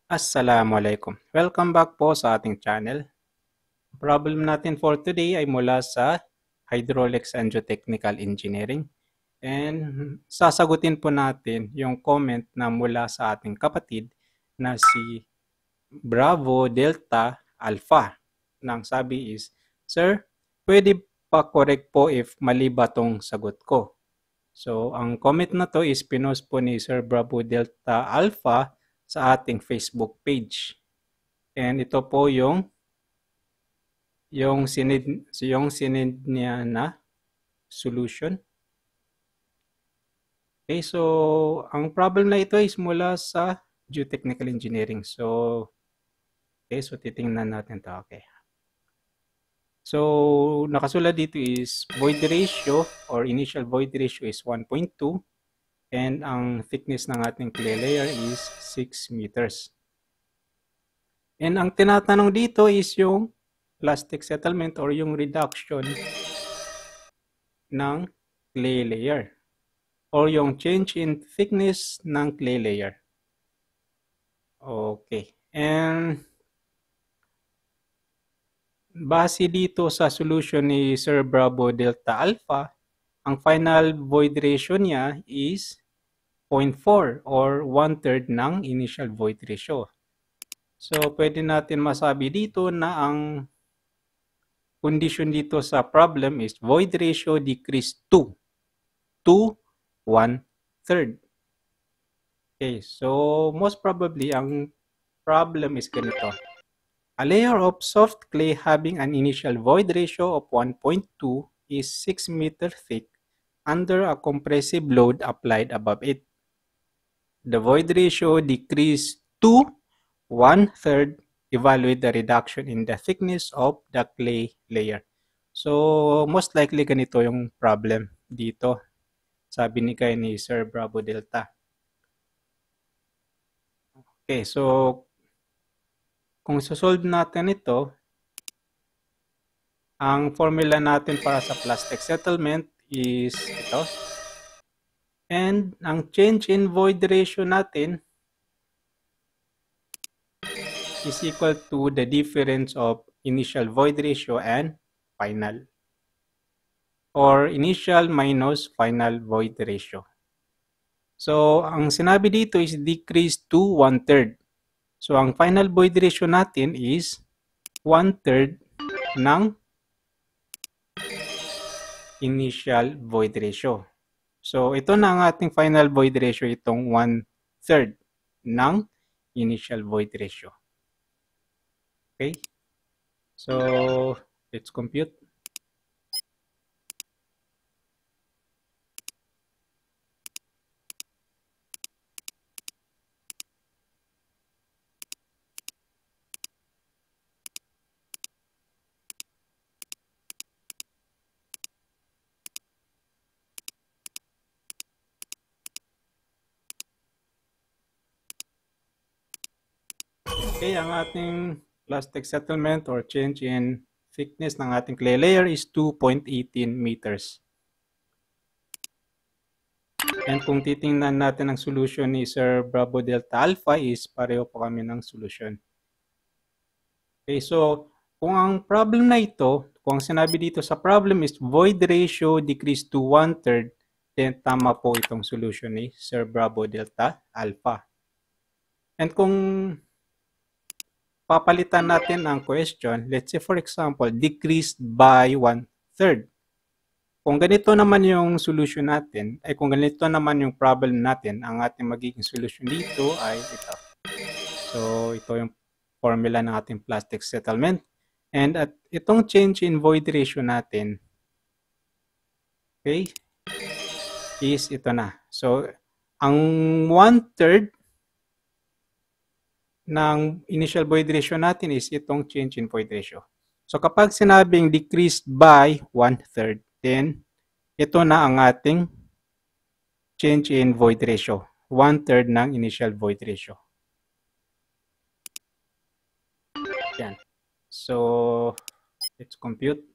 Assalamualaikum. Welcome back po sa ating channel. Problem natin for today ay mula sa Hydraulics and Geotechnical Engineering. And sasagutin po natin yung comment na mula sa ating kapatid na si Bravo Delta Alpha. Nang sabi is, Sir, pwede pa correct po if mali ba tong sagot ko? So, ang comment na to is pinost po ni Sir Bravo Delta Alpha sa ating Facebook page. And ito po sinid niya na solution. Okay, so ang problem na ito is mula sa geotechnical engineering. So titingnan natin to. Okay. So nakasulat dito is void ratio or initial void ratio is 1.2 and ang thickness ng ating clay layer is 6 meters. And ang tinatanong dito is yung plastic settlement or yung reduction ng clay layer or yung change in thickness ng clay layer. Okay. And base dito sa solution ni Sir Bravo Delta Alpha, ang final void ratio niya is 0.4 or 1/3 ng initial void ratio. So, pwede natin masabi dito na ang condition dito sa problem is void ratio decrease to 1/3. Okay, so most probably ang problem is ganito. A layer of soft clay having an initial void ratio of 1.2 is 6 meters thick under a compressive load applied above it. The void ratio decreased to 1/3. Evaluate the reduction in the thickness of the clay layer. So, most likely ganito yung problem dito. Sabi ni Sir Bravo Delta. Okay, so kung sosolve natin ito, ang formula natin para sa plastic settlement is ito. And ang change in void ratio natin is equal to the difference of initial void ratio and final. Or initial minus final void ratio. So, ang sinabi dito is decrease to 1/3. So, ang final void ratio natin is 1/3 ng initial void ratio. So, ito na ang ating final void ratio, itong 1/3 ng initial void ratio. Okay? So, let's compute. Okay, ang ating plastic settlement or change in thickness ng ating clay layer is 2.18 meters. And kung titingnan natin ang solution ni Sir Bravo Delta Alpha is pareho po kami ng solution. Okay, so kung ang problem na ito, kung sinabi dito sa problem is void ratio decrease to 1/3, then tama po itong solution ni Sir Bravo Delta Alpha. And kung papalitan natin ang question, let's say for example, decreased by 1/3. Kung ganito naman yung solution natin, ay kung ganito naman yung problem natin, ang ating magiging solution dito ay ito. So, ito yung formula ng ating plastic settlement. And at itong change in void ratio natin, okay, is ito na. So, ang 1/3 ng initial void ratio natin is itong change in void ratio. So kapag sinabing decreased by 1/3, then ito na ang ating change in void ratio. 1/3 ng initial void ratio. Yan. So, let's compute.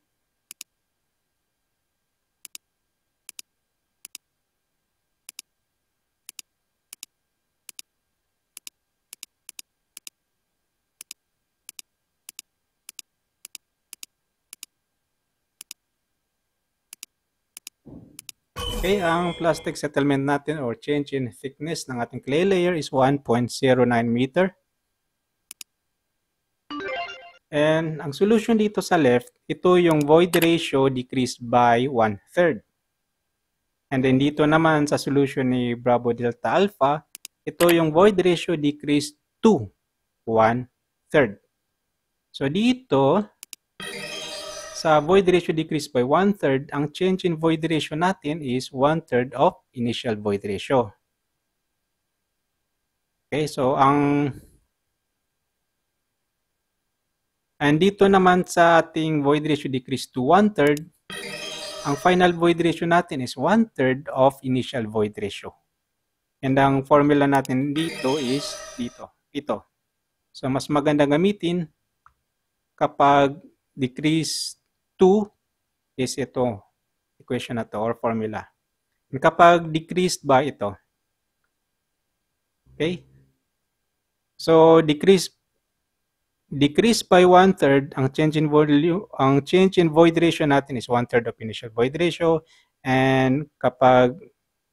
Okay, ang plastic settlement natin or change in thickness ng ating clay layer is 1.09 meter. And ang solution dito sa left, ito yung void ratio decreased by 1/3. And then dito naman sa solution ni Bravo Delta Alpha, ito yung void ratio decreased to 1/3. So dito, sa void ratio decreased by 1/3, ang change in void ratio natin is 1/3 of initial void ratio. Okay, so and dito naman sa ating void ratio decreased to 1/3, ang final void ratio natin is 1/3 of initial void ratio. And ang formula natin dito is ito. So mas maganda gamitin kapag decrease to is ito, equation na to or formula. And kapag decreased by ito. Okay? So decrease by 1/3, ang change in void ratio natin is 1/3 of initial void ratio, and kapag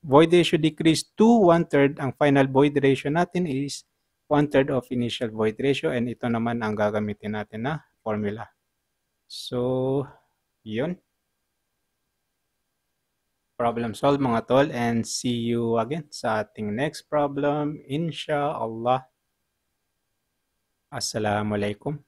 void ratio decrease to 1/3, ang final void ratio natin is 1/3 of initial void ratio, and ito naman ang gagamitin natin na formula. So, yun. Problem solved mga tol, and see you again sa ating next problem, inshallah. Assalamualaikum.